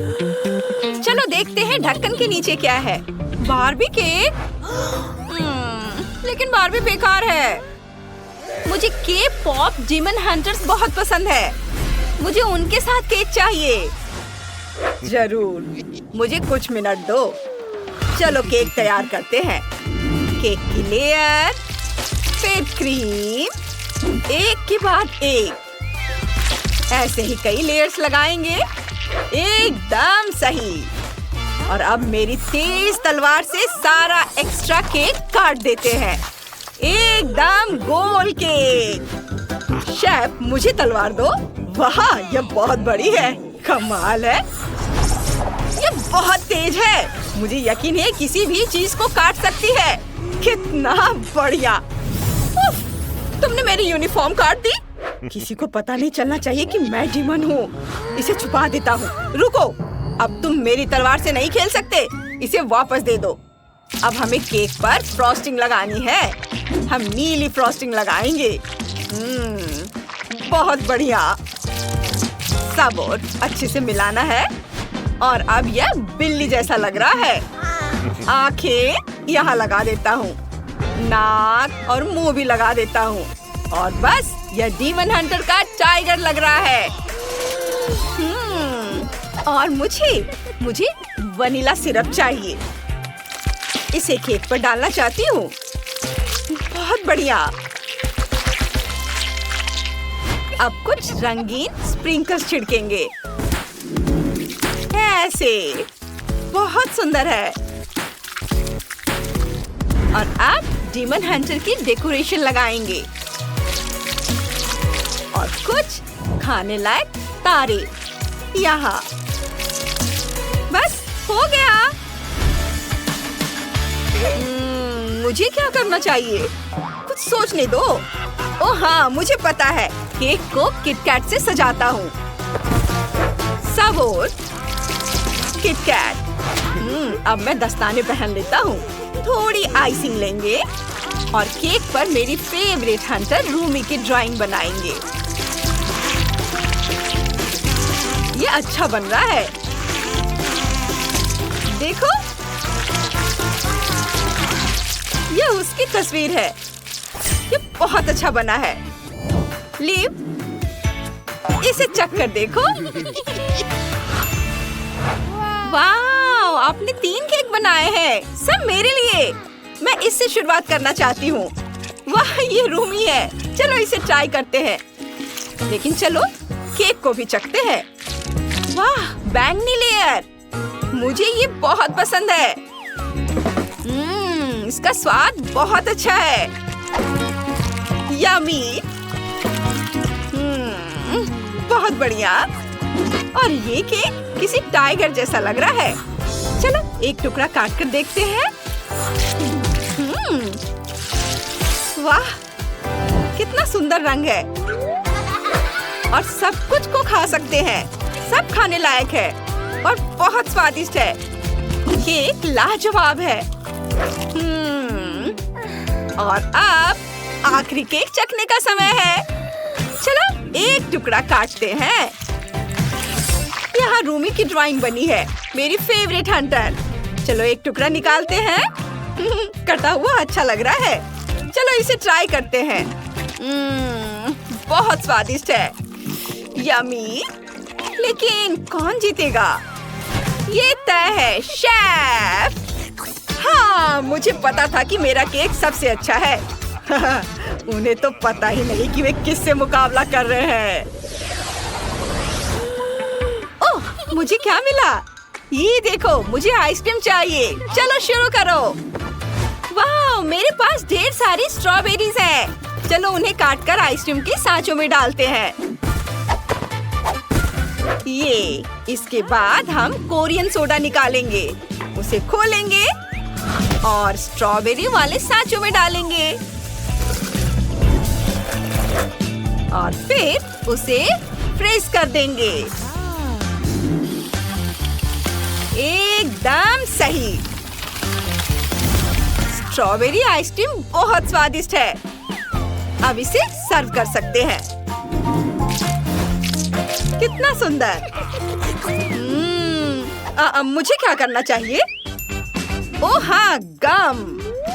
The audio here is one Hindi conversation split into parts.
चलो देखते हैं ढक्कन के नीचे क्या है। Barbie cake? लेकिन बार्बी बेकार है। मुझे केक पॉप डीमन हंटर्स बहुत पसंद है। मुझे उनके साथ केक चाहिए। जरूर, मुझे कुछ मिनट दो। चलो केक तैयार करते हैं। केक की लेयर, फिर क्रीम, एक के बाद एक। ऐसे ही कई लेयर्स लगाएंगे। एकदम सही। और अब मेरी तेज तलवार से सारा एक्स्ट्रा केक काट देते हैं। एकदम गोल केक। शेफ, मुझे तलवार दो। वाह, ये बहुत बड़ी है। कमाल है। ये बहुत तेज है। मुझे यकीन है किसी भी चीज को काट सकती है। कितना बढ़िया। उफ, तुमने मेरी यूनिफॉर्म काट दी। किसी को पता नहीं चलना चाहिए कि मैं डीमन हूँ। इसे छुपा देता हूँ। रुको, अब तुम मेरी तलवार से नहीं खेल सकते। इसे वापस दे दो। अब हमें केक पर फ्रॉस्टिंग लगानी है। हम नीली फ्रॉस्टिंग लगाएंगे। बहुत बढ़िया। सब और अच्छे से मिलाना है। और अब यह बिल्ली जैसा लग रहा है। आंखें यहाँ लगा देता हूँ। नाक और मुंह भी लगा देता हूँ। और बस, यह डीमन हंटर का टाइगर लग रहा है। और मुझे वनीला सिरप चाहिए। इसे केक पर डालना चाहती हूँ। बहुत बढ़िया। अब कुछ रंगीन स्प्रिंकल्स छिड़केंगे। ऐसे बहुत सुंदर है। और अब डीमन हंटर की डेकोरेशन लगाएंगे। और कुछ खाने लायक तारे यहाँ। बस हो गया। मुझे क्या करना चाहिए? कुछ सोचने दो। ओह हाँ, मुझे पता है। केक को किटकैट से सजाता हूँ। सबोर किटकैट। अब मैं दस्ताने पहन लेता हूँ। थोड़ी आइसिंग लेंगे और केक पर मेरी फेवरेट हंटर रूमी की ड्राइंग बनाएंगे। ये अच्छा बन रहा है। देखो, ये उसकी तस्वीर है। ये बहुत अच्छा बना है। लीव, इसे चख कर देखो। वाह, आपने 3 केक बनाए हैं। सब मेरे लिए। मैं इससे शुरुआत करना चाहती हूँ। वाह, ये रूमी है। चलो इसे ट्राई करते हैं। लेकिन चलो केक को भी चखते हैं। वाह, बैंगनी लेयर। मुझे ये बहुत पसंद है। इसका स्वाद बहुत अच्छा है। यम्मी। बहुत बढ़िया। और ये केक किसी टाइगर जैसा लग रहा है। चलो एक टुकड़ा काट कर देखते हैं। वाह, कितना सुंदर रंग है। और सब कुछ को खा सकते हैं। सब खाने लायक है और बहुत स्वादिष्ट है। केक लाजवाब है। और अब आखिरी केक चखने का समय है। चलो एक टुकड़ा काटते हैं। यहाँ रूमी की ड्राइंग बनी है, मेरी फेवरेट हंटर। चलो एक टुकड़ा निकालते हैं। कटा हुआ अच्छा लग रहा है। चलो इसे ट्राई करते हैं। बहुत स्वादिष्ट है। यम्मी। लेकिन कौन जीतेगा? ये तय है, शेफ। हाँ, मुझे पता था कि मेरा केक सबसे अच्छा है। उन्हें तो पता ही नहीं कि वे किससे मुकाबला कर रहे हैं। ओह, मुझे क्या मिला? ये देखो, मुझे आइसक्रीम चाहिए। चलो शुरू करो। वाह, मेरे पास ढेर सारी स्ट्रॉबेरीज हैं। चलो उन्हें काटकर आइसक्रीम के सांचों में डालते हैं। ये, इसके बाद हम कोरियन सोडा निकालेंगे। उसे खोलेंगे और स्ट्रॉबेरी वाले सांचों में डालेंगे। और फिर उसे फ्रीज कर देंगे। एकदम सही। स्ट्रॉबेरी आइसक्रीम बहुत स्वादिष्ट है। अब इसे सर्व कर सकते हैं। कितना सुंदर। मुझे क्या करना चाहिए? ओ हाँ, गम।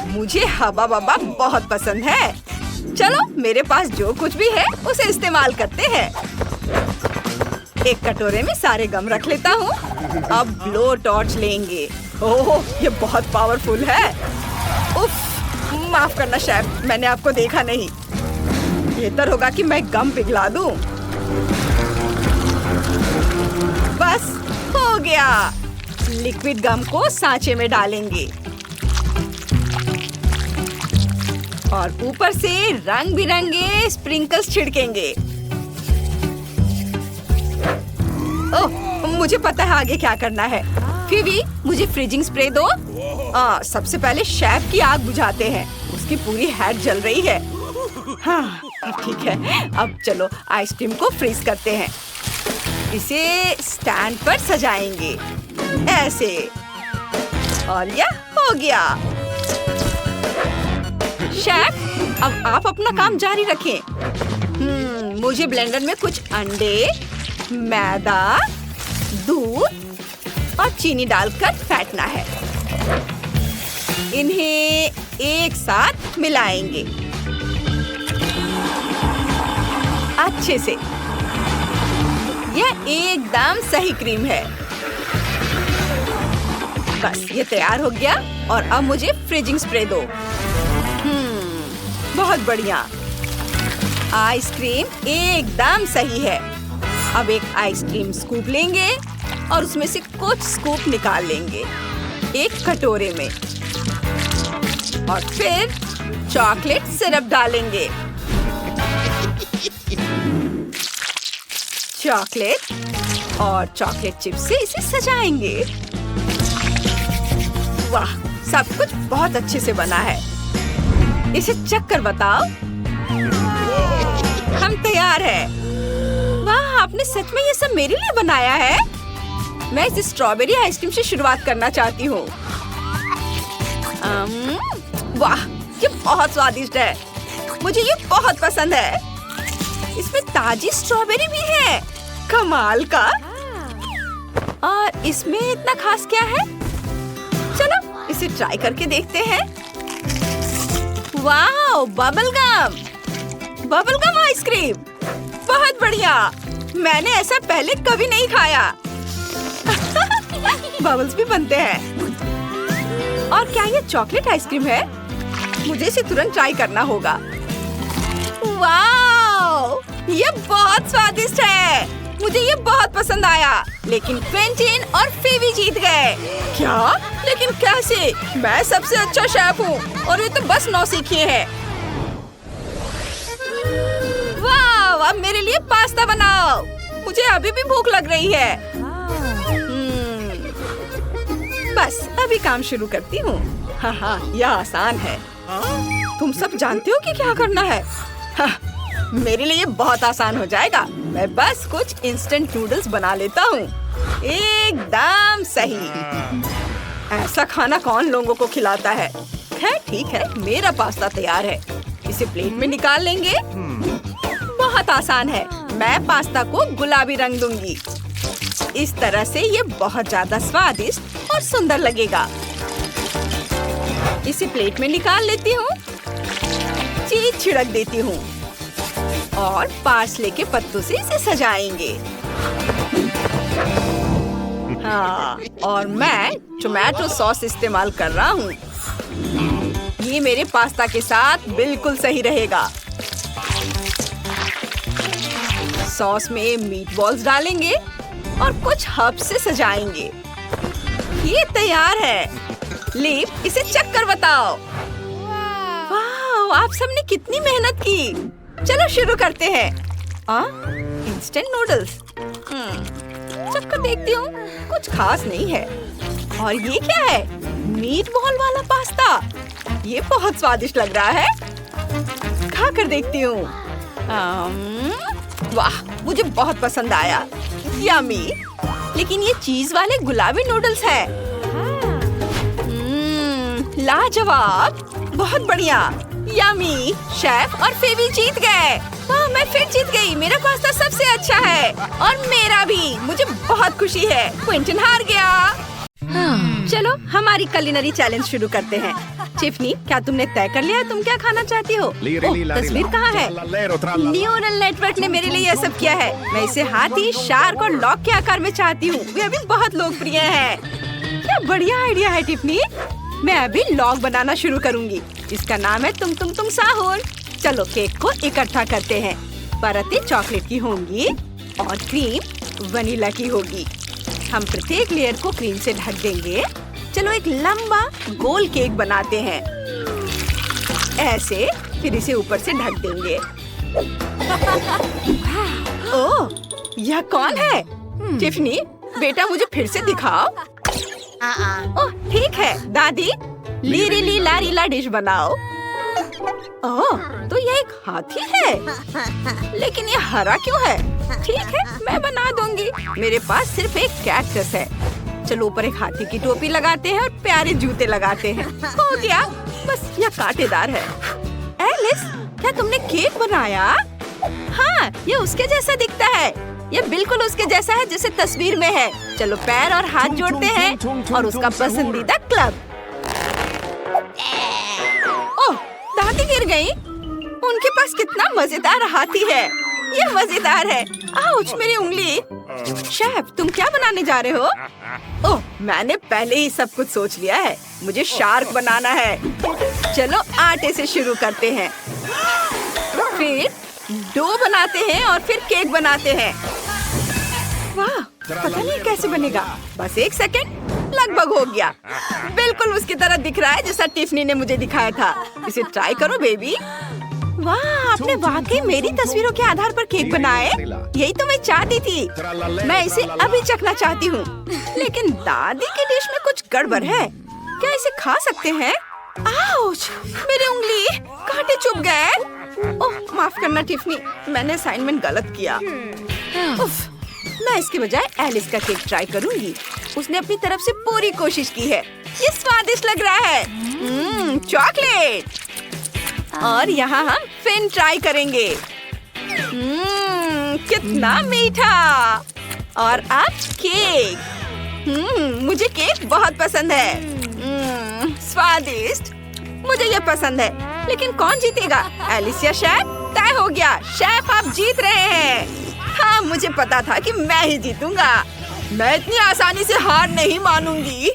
मुझे हबा बबा बहुत पसंद है। चलो, मेरे पास जो कुछ भी है उसे इस्तेमाल करते हैं। एक कटोरे में सारे गम रख लेता हूँ। अब ब्लो टॉर्च लेंगे। ओह, ये बहुत पावरफुल है। उफ, माफ करना शेफ, मैंने आपको देखा नहीं। बेहतर होगा कि मैं गम पिघला दूं। बस हो गया। लिक्विड गम को सांचे में डालेंगे और ऊपर से रंग बिरंगे स्प्रिंकल्स छिड़केंगे। ओह, मुझे पता है आगे क्या करना है। फीवी, मुझे फ्रीजिंग स्प्रे दो। सबसे पहले शेफ की आग बुझाते हैं। उसकी पूरी हेड जल रही है। हाँ, ठीक है। अब चलो आइसक्रीम को फ्रीज करते हैं। इसे स्टैंड पर सजाएंगे ऐसे। और यह हो गया। शेफ, अब आप अपना काम जारी रखें। मुझे ब्लेंडर में कुछ अंडे, मैदा, दूध और चीनी डालकर फेंटना है। इन्हें एक साथ मिलाएंगे अच्छे से। यह एकदम सही क्रीम है। बस ये तैयार हो गया और अब मुझे फ्रीजिंग स्प्रे दो। बहुत बढ़िया। आइसक्रीम एकदम सही है। अब एक आइसक्रीम स्कूप लेंगे और उसमें से कुछ स्कूप निकाल लेंगे एक कटोरे में और फिर चॉकलेट सिरप डालेंगे। चॉकलेट और चॉकलेट चिप्स से इसे सजाएंगे। वाह, सब कुछ बहुत अच्छे से बना है। इसे चख कर बताओ। हम तैयार हैं। वाह, आपने सच में ये सब मेरे लिए बनाया है। मैं इस स्ट्रॉबेरी आइसक्रीम से शुरुआत करना चाहती हूँ। वाह, ये बहुत स्वादिष्ट है। मुझे ये बहुत पसंद है। इसमें ताजी स्ट्रॉबेरी भी है। कमाल का। और इसमें इतना खास क्या है? चलो इसे ट्राई करके देखते हैं। वाह, बबल गम आइसक्रीम। बहुत बढ़िया। मैंने ऐसा पहले कभी नहीं खाया। बबल्स भी बनते हैं। और क्या ये चॉकलेट आइसक्रीम है? मुझे इसे तुरंत ट्राई करना होगा। वाह, ये बहुत स्वादिष्ट है। मुझे ये बहुत पसंद आया। लेकिन क्विंटीन और फीवी जीत गए। क्या? लेकिन कैसे? मैं सबसे अच्छा शेफ हूँ और ये तो बस नौसिखिए हैं। वाह, अब मेरे लिए पास्ता बनाओ। मुझे अभी भी भूख लग रही है। बस अभी काम शुरू करती हूँ। हाँ, यह आसान है। तुम सब जानते हो कि क्या करना है। हाँ, मेरे लिए बहुत आसान हो जाएगा। मैं बस कुछ इंस्टेंट नूडल्स बना लेता हूँ। एकदम सही। ऐसा खाना कौन लोगों को खिलाता है। खैर ठीक है, मेरा पास्ता तैयार है। इसे प्लेट में निकाल लेंगे। बहुत आसान है। मैं पास्ता को गुलाबी रंग दूंगी। इस तरह से ये बहुत ज्यादा स्वादिष्ट और सुंदर लगेगा। इसे प्लेट में निकाल लेती हूँ। चीज छिड़क देती हूँ और पार्सले के पत्तों से इसे सजाएंगे। हाँ, और मैं टोमेटो सॉस इस्तेमाल कर रहा हूँ। ये मेरे पास्ता के साथ बिल्कुल सही रहेगा। सॉस में मीट बॉल्स डालेंगे और कुछ हर्ब्स से सजाएंगे। ये तैयार है। लीप, इसे चख कर बताओ। वाह, आप सबने कितनी मेहनत की। चलो शुरू करते हैं। Instant noodles. चख कर देखती हूँ। कुछ खास नहीं है। और ये क्या है? मीट बॉल वाला पास्ता। ये बहुत स्वादिष्ट लग रहा है। खा कर देखती हूँ। वाह, मुझे बहुत पसंद आया। यम्मी। लेकिन ये चीज वाले गुलाबी नूडल्स है। लाजवाब। बहुत बढ़िया। यम्मी। शेफ और फेवी जीत गए। वाह, मैं फिर जीत गई। मेरा पास्ता सबसे अच्छा है और मेरा भी। मुझे बहुत खुशी है। क्विंटन हार गया। चलो हमारी कुलिनरी चैलेंज शुरू करते हैं। टिफनी, क्या तुमने तय कर लिया तुम क्या खाना चाहती हो? तस्वीर कहाँ है? न्यूरल नेटवर्क ने मेरे लिए यह सब किया है। मैं इसे हाथी, शार्क और लॉक के आकार में चाहती हूँ। वे अभी बहुत लोकप्रिय है। क्या बढ़िया आइडिया है टिफनी। मैं अभी लॉग बनाना शुरू करूँगी। इसका नाम है तुम साहुर। चलो केक को इकट्ठा करते हैं। परतें चॉकलेट की होंगी और क्रीम वनीला की होगी। हम प्रत्येक लेयर को क्रीम से ढक देंगे। चलो एक लंबा गोल केक बनाते हैं ऐसे, फिर इसे ऊपर से ढक देंगे। ओह, यह कौन है? टिफनी, बेटा मुझे फिर से दिखाओ। ओह ठीक है दादी, लीरी लारीला डिश बनाओ। ओह, तो यह एक हाथी है, लेकिन ये हरा क्यों है? ठीक है, मैं बना दूंगी। मेरे पास सिर्फ एक कैक्टस है। चलो ऊपर एक हाथी की टोपी लगाते हैं और प्यारे जूते लगाते हैं। हो गया, बस यह कांटेदार है। एलिस, क्या तुमने केक बनाया? हाँ, ये उसके जैसा दिखता है। ये बिल्कुल उसके जैसा है जैसे तस्वीर में है। चलो पैर और हाथ जोड़ते हैं और उसका पसंदीदा क्लब। ओह, दादी गिर गई। उनके पास कितना मजेदार हाथी है। ये मजेदार है। आउच, मेरी उंगली। शेफ, तुम क्या बनाने जा रहे हो? ओह, मैंने पहले ही सब कुछ सोच लिया है। मुझे शार्क बनाना है। चलो आटे से शुरू करते हैं, फिर डो बनाते हैं और फिर केक बनाते हैं। वाह, पता नहीं कैसे बनेगा। बस एक सेकंड, लगभग हो गया। बिल्कुल उसकी तरह दिख रहा है जैसा टिफनी ने मुझे दिखाया था। इसे ट्राई करो बेबी। वाह, आपने वाकई मेरी तस्वीरों के आधार पर केक बनाए। यही तो मैं चाहती थी। मैं इसे अभी चखना चाहती हूँ, लेकिन दादी की डिश में कुछ गड़बड़ है। क्या इसे खा सकते हैं? आउच, मेरी उंगली, कांटे चुभ गए। ओह, माफ करना टिफनी, मैंने असाइनमेंट गलत किया। उफ, मैं इसके बजाय एलिस का केक ट्राई करूंगी। उसने अपनी तरफ से पूरी कोशिश की है। ये स्वादिष्ट लग रहा है। चॉकलेट। और यहाँ हम फिन ट्राई करेंगे। कितना मीठा। और अब केक। मुझे केक बहुत पसंद है। स्वादिष्ट। मुझे ये पसंद है, लेकिन कौन जीतेगा, एलिस या शेफ? तय हो गया, शेफ आप जीत रहे हैं। हाँ, मुझे पता था कि मैं ही जीतूंगा। मैं इतनी आसानी से हार नहीं मानूंगी।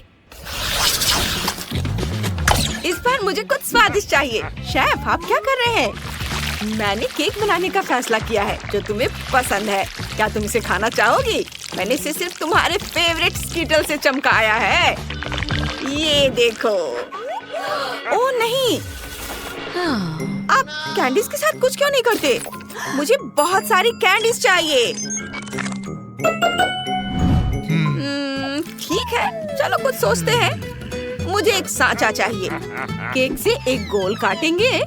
इस बार मुझे कुछ स्वादिष्ट चाहिए। शेफ, आप क्या कर रहे हैं? मैंने केक बनाने का फैसला किया है जो तुम्हें पसंद है। क्या तुम इसे खाना चाहोगी? मैंने इसे सिर्फ तुम्हारे फेवरेट स्कीटल से चमकाया है। ये देखो। ओह नहीं, आप कैंडीज के साथ कुछ क्यों नहीं करते? मुझे बहुत सारी कैंडीज चाहिए। ठीक है, चलो कुछ सोचते हैं। मुझे एक सांचा चाहिए। केक से एक गोल काटेंगे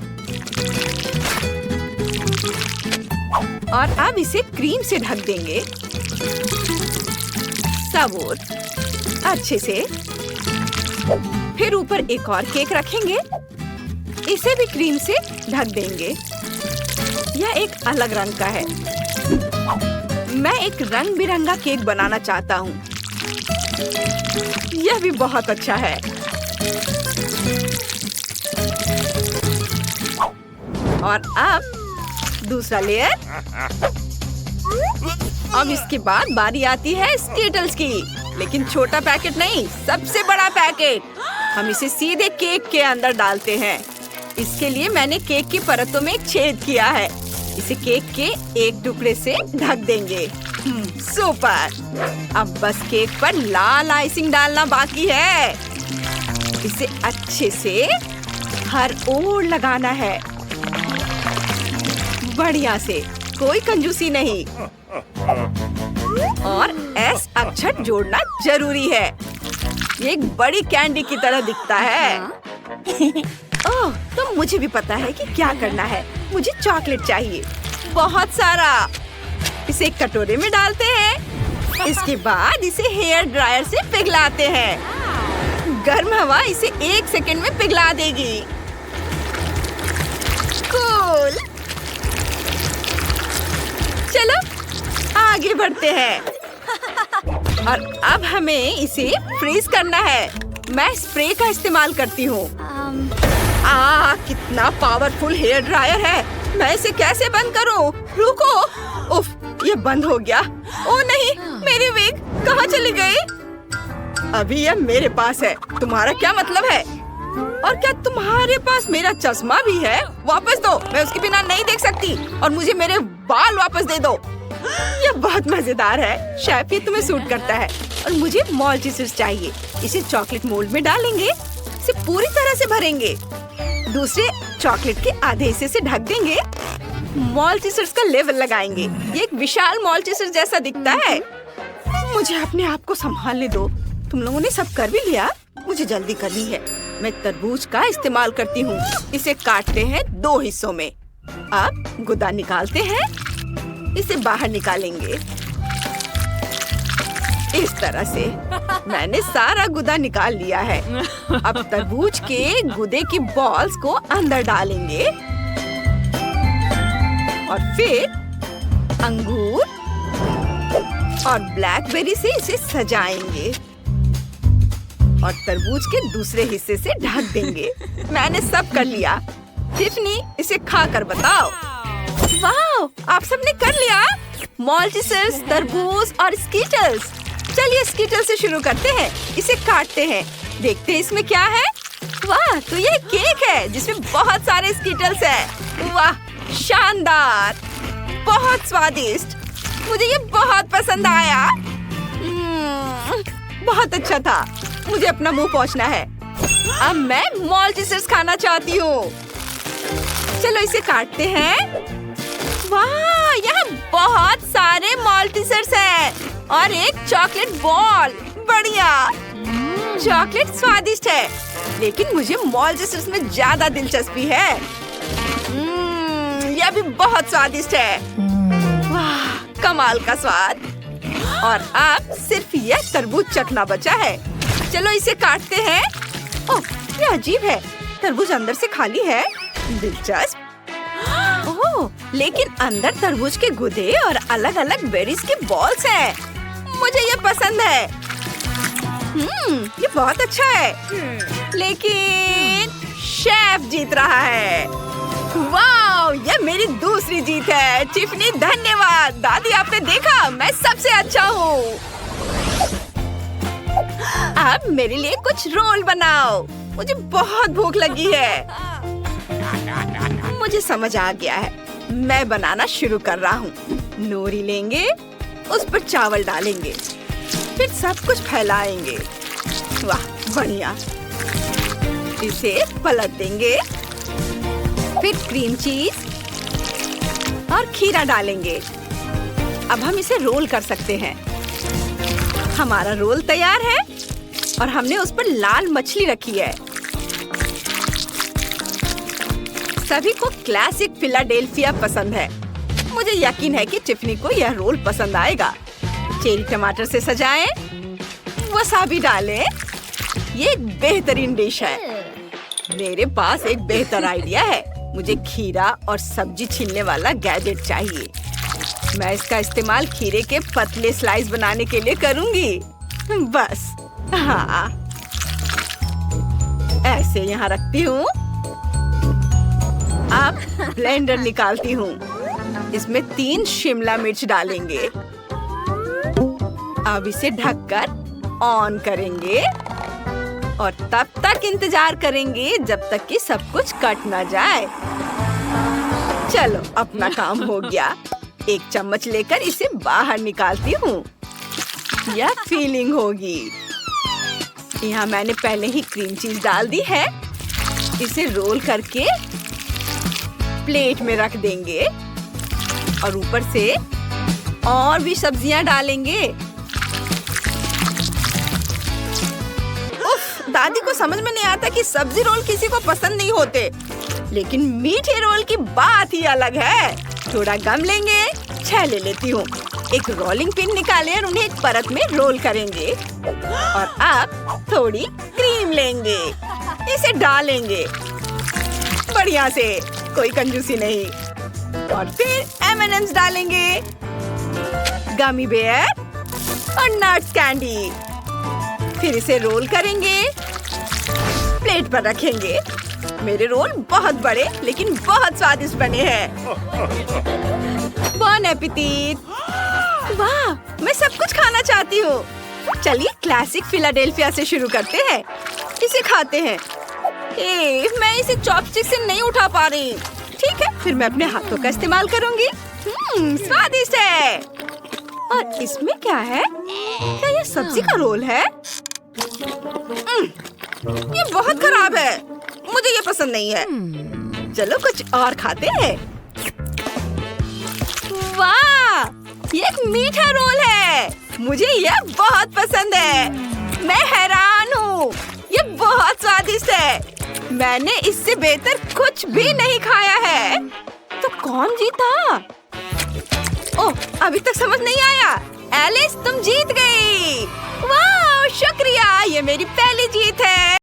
और अब इसे क्रीम से ढक देंगे। सबूत अच्छे से। फिर ऊपर एक और केक रखेंगे। इसे भी क्रीम से ढक देंगे। यह एक अलग रंग का है। मैं एक रंग बिरंगा केक बनाना चाहता हूँ। यह भी बहुत अच्छा है। और अब दूसरा लेयर। अब इसके बाद बारी आती है स्कीटल्स की, लेकिन छोटा पैकेट नहीं, सबसे बड़ा पैकेट। हम इसे सीधे केक के अंदर डालते हैं। इसके लिए मैंने केक की परतों में एक छेद किया है। इसे केक के एक टुकड़े से ढक देंगे। सुपर। अब बस केक पर लाल आइसिंग डालना बाकी है। इसे अच्छे से हर ओर लगाना है, बढ़िया से, कोई कंजूसी नहीं। और एस अक्षर जोड़ना जरूरी है। ये एक बड़ी कैंडी की तरह दिखता है। ओह, तो मुझे भी पता है कि क्या करना है। मुझे चॉकलेट चाहिए, बहुत सारा। इसे एक कटोरे में डालते हैं। इसके बाद इसे हेयर ड्रायर से पिघलाते हैं। गर्म हवा इसे 1 सेकंड में पिघला देगी। कूल। आगे बढ़ते हैं और अब हमें इसे फ्रीज करना है। मैं स्प्रे का इस्तेमाल करती हूँ। कितना पावरफुल हेयर ड्रायर है। मैं इसे कैसे बंद करूँ? रुको। उफ, ये बंद हो गया। ओ नहीं, मेरी विग कहाँ चली गई? अभी यह मेरे पास है। तुम्हारा क्या मतलब है? और क्या तुम्हारे पास मेरा चश्मा भी है? वापस दो, मैं उसके बिना नहीं देख सकती। और मुझे मेरे बाल वापस दे दो। यह बहुत मजेदार है। शायद ये तुम्हें सूट करता है। और मुझे माल्टेसर्स चाहिए। इसे चॉकलेट मोल्ड में डालेंगे। इसे पूरी तरह से भरेंगे। दूसरे चॉकलेट के आधे हिस्से से ढक देंगे। माल्टेसर्स का लेवल लगाएंगे। ये एक विशाल माल्टेसर जैसा दिखता है। मुझे अपने आप को संभालने दो। तुम लोगों ने सब कर भी लिया? मुझे जल्दी करनी है। मैं तरबूज का इस्तेमाल करती हूँ। इसे काटते हैं 2 हिस्सों में। अब गुदा निकालते हैं। इसे बाहर निकालेंगे इस तरह से। मैंने सारा गुदा निकाल लिया है। अब तरबूज के गुदे की बॉल्स को अंदर डालेंगे और फिर अंगूर और ब्लैकबेरी से इसे सजाएंगे और तरबूज के दूसरे हिस्से से ढक देंगे। मैंने सब कर लिया। टिफनी, इसे खा कर बताओ। वाह, आप सबने कर लिया। माल्टेसर्स, तरबूज और स्कीटल्स। चलिए स्कीटल्स से शुरू करते हैं। इसे काटते हैं। देखते हैं इसमें क्या है। वाह, तो ये केक है जिसमें बहुत सारे स्कीटल्स हैं। वाह, शानदार, बहुत स्वादिष्ट। मुझे ये बहुत पसंद आया। बहुत अच्छा था। मुझे अपना मुंह पोंछना है। अब मैं माल्टेसर्स खाना चाहती हूँ। चलो इसे काटते हैं। वाह, यहाँ बहुत सारे माल्टेसर्स हैं और एक चॉकलेट बॉल। बढ़िया। चॉकलेट स्वादिष्ट है, लेकिन मुझे माल्टेसर्स में ज्यादा दिलचस्पी है। यह भी बहुत स्वादिष्ट है। वाह, कमाल का स्वाद। और अब सिर्फ यह तरबूज चखना बचा है। चलो इसे काटते हैं। ओह, ये अजीब है। तरबूज अंदर से खाली है। दिलचस्प। ओह, लेकिन अंदर तरबूज के गुदे और अलग-अलग बेरीज के बॉल्स हैं। मुझे ये पसंद है। ये बहुत अच्छा है। लेकिन शेफ जीत रहा है। वाह, ये मेरी दूसरी जीत है। टिफनी, धन्यवाद। दादी, आपने देखा, मैं सबसे अच्छा हूँ। अब मेरे लिए कुछ रोल बनाओ। मुझे बहुत भूख लगी है। मुझे समझ आ गया है। मैं बनाना शुरू कर रहा हूँ। नोरी लेंगे, उस पर चावल डालेंगे, फिर सब कुछ फैलाएंगे। वाह, बढ़िया। इसे पलट देंगे, फिर क्रीम चीज और खीरा डालेंगे। अब हम इसे रोल कर सकते हैं। हमारा रोल तैयार है और हमने उस पर लाल मछली रखी है। सभी को क्लासिक फिलाडेल्फिया पसंद है। मुझे यकीन है कि टिफनी को यह रोल पसंद आएगा। चेरी टमाटर से सजाएं, वसाबी डालें। ये एक बेहतरीन डिश है। मेरे पास एक बेहतर आइडिया है। मुझे खीरा और सब्जी छीलने वाला गैजेट चाहिए। मैं इसका इस्तेमाल खीरे के पतले स्लाइस बनाने के लिए करूंगी। बस, हाँ, ऐसे यहाँ रखती हूँ। अब ब्लेंडर निकालती हूँ। इसमें 3 शिमला मिर्च डालेंगे। अब इसे ढककर ऑन करेंगे और तब तक इंतजार करेंगे जब तक कि सब कुछ कट ना जाए। चलो, अपना काम हो गया। एक चम्मच लेकर इसे बाहर निकालती हूँ। यह फीलिंग होगी। यहाँ मैंने पहले ही क्रीम चीज डाल दी है। इसे रोल करके प्लेट में रख देंगे और ऊपर से और भी सब्जियां डालेंगे। उफ, दादी को समझ में नहीं आता कि सब्जी रोल किसी को पसंद नहीं होते, लेकिन मीठे रोल की बात ही अलग है। थोड़ा गम लेंगे, छेले लेती हूँ। एक रोलिंग पिन निकालें और उन्हें एक परत में रोल करेंगे। और अब थोड़ी क्रीम लेंगे, इसे डालेंगे बढ़िया से, कोई कंजूसी नहीं। और फिर M&Ms डालेंगे। गमी बेयर और नट्स कैंडी। फिर इसे रोल करेंगे, प्लेट पर रखेंगे। मेरे रोल बहुत बड़े लेकिन बहुत स्वादिष्ट बने हैं। बॉन एपेटिट। वाह, मैं सब कुछ खाना चाहती हूँ। चलिए क्लासिक फिलाडेल्फिया से शुरू करते हैं। इसे खाते हैं। मैं इसे चॉपस्टिक से नहीं उठा पा रही। ठीक है, फिर मैं अपने हाथों का इस्तेमाल करूंगी। स्वादिष्ट है। और इसमें क्या है? क्या ये सब्जी का रोल है? ये बहुत खराब है। मुझे ये पसंद नहीं है। चलो कुछ और खाते हैं। वाह, ये एक मीठा रोल है। मुझे यह बहुत पसंद है। मैं हैरान हूँ, ये बहुत स्वादिष्ट है। मैंने इससे बेहतर कुछ भी नहीं खाया है। तो कौन जीता? ओह, अभी तक समझ नहीं आया। एलिस, तुम जीत गई। वाह, शुक्रिया, ये मेरी पहली जीत है।